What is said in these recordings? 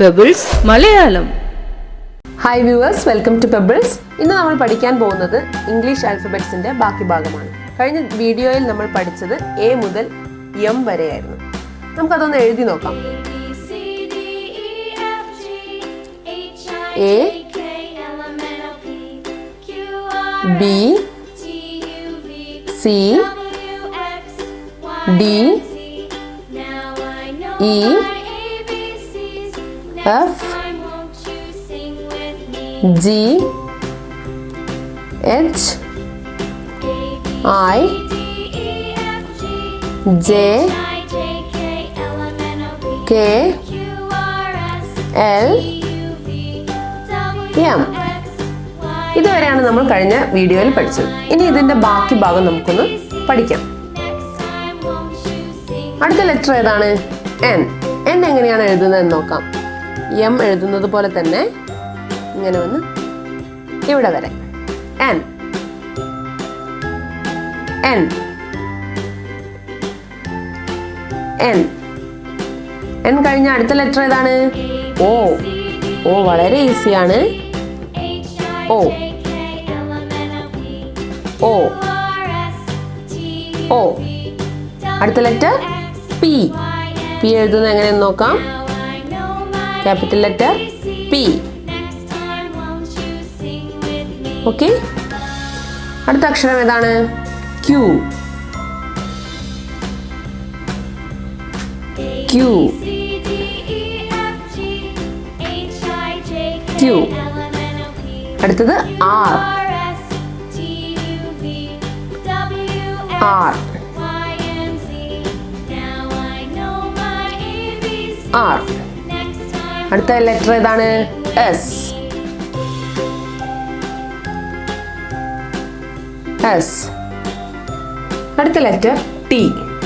Pebbles Malayalam. Hi viewers, welcome to Pebbles. ഇന്ന് നമ്മൾ പഠിക്കാൻ പോകുന്നത് ഇംഗ്ലീഷ് ആൽഫബറ്റ്സിന്റെ ബാക്കി ഭാഗമാണ്. കഴിഞ്ഞ വീഡിയോയിൽ നമ്മൾ പഠിച്ചത് A മുതൽ M വരെയായിരുന്നു. നമുക്ക് അതൊന്ന് എഴുതി നോക്കാം. A B C D E F G H I J K L M. ഇതുവരെയാണ് നമ്മൾ കഴിഞ്ഞ വീഡിയോയിൽ പഠിച്ചത്. ഇനി ഇതിന്റെ ബാക്കി ഭാഗം നമുക്കൊന്ന് പഠിക്കാം. അടുത്ത ലെറ്റർ ഏതാണ്? N. N എങ്ങനെയാണ് എഴുതുന്നതെന്ന് നോക്കാം. M എഴുതുന്നത് പോലെ തന്നെ ഇങ്ങനെ വന്ന് ഇവിടെ വരെ N N N N കഴിഞ്ഞ അടുത്ത ലെറ്റർ ഏതാണ്? O. O വളരെ ഈസിയാണ്. O O O അടുത്ത ലെറ്റർ P. P എഴുതുന്നത് എങ്ങനെയെന്ന് നോക്കാം. Capital letter P. ഓക്കെ, അടുത്ത അക്ഷരം ഏതാണ്? Q. Q Q അടുത്തത് R. R R അടുത്ത ലെറ്റർ ഏതാണ്? S. S അടുത്ത ലെറ്റർ T.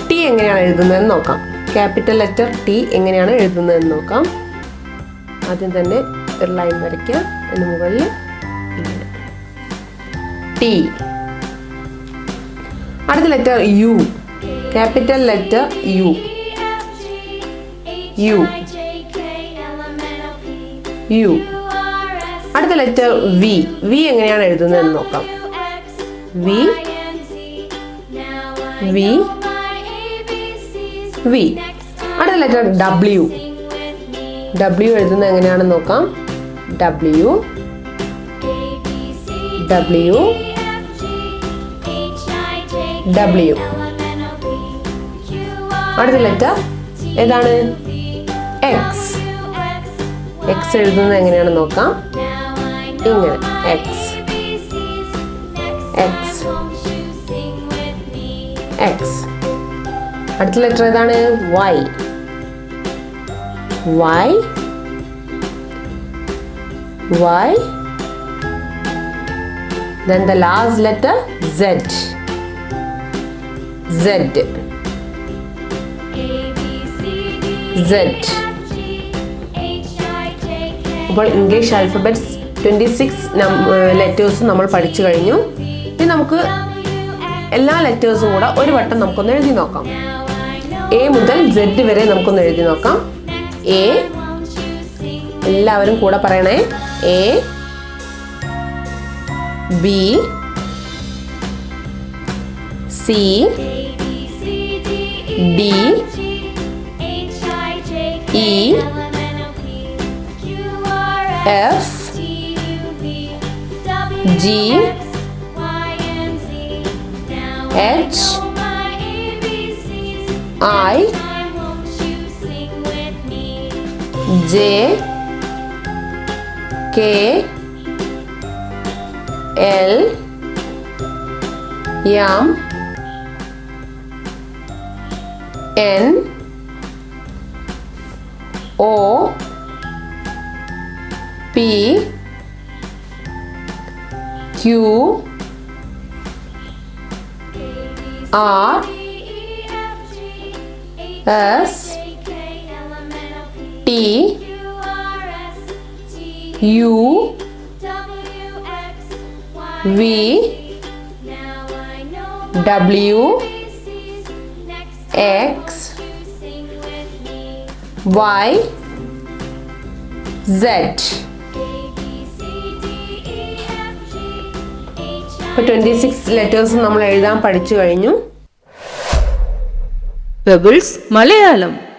T എങ്ങനെയാണ് എഴുതുന്നതെന്ന് നോക്കാം. ക്യാപിറ്റൽ ലെറ്റർ T എങ്ങനെയാണ് എഴുതുന്നതെന്ന് നോക്കാം. ആദ്യം തന്നെ ഒരു ലൈൻ വരയ്ക്കുക. അതിന് മുകളിൽ ഇങ്ങനെ T. അടുത്ത letter U. Capital letter U. U U അടുത്ത ലെറ്റർ V. V എങ്ങനെയാണ് എഴുതുന്നതെന്ന് നോക്കാം. V V V അടുത്ത ലെറ്റർ W. W എഴുതുന്നത് എങ്ങനെയാണെന്ന് നോക്കാം. W W W അടുത്ത ലെറ്റർ ഏതാണ്? X. X എഴുതുന്നത് എങ്ങനെയാണെന്ന് നോക്കാം. ഇങ്ങനെ X X X അടുത്ത ലെറ്റർ ഏതാണ്? Y. Y Y then the last letter Z. Z Z അപ്പോൾ ഇംഗ്ലീഷ് ആൽഫബറ്റ്സ് 26 ലെറ്റേഴ്സ് നമ്മൾ പഠിച്ചു കഴിഞ്ഞു. ഇനി നമുക്ക് എല്ലാ ലെറ്റേഴ്സും കൂടെ ഒരു വട്ടം നമുക്കൊന്ന് എഴുതി നോക്കാം. A മുതൽ Z വരെ നമുക്കൊന്ന് എഴുതി നോക്കാം. A എല്ലാവരും കൂടെ പറയണേ. A B C D E F G H I J K L M N O P Q R S T U V W X Y Z. ഇപ്പോൾ 26 ലെറ്റേഴ്സ് നമ്മൾ എഴുതാൻ പഠിച്ചു കഴിഞ്ഞു. പെബിൾസ് മലയാളം.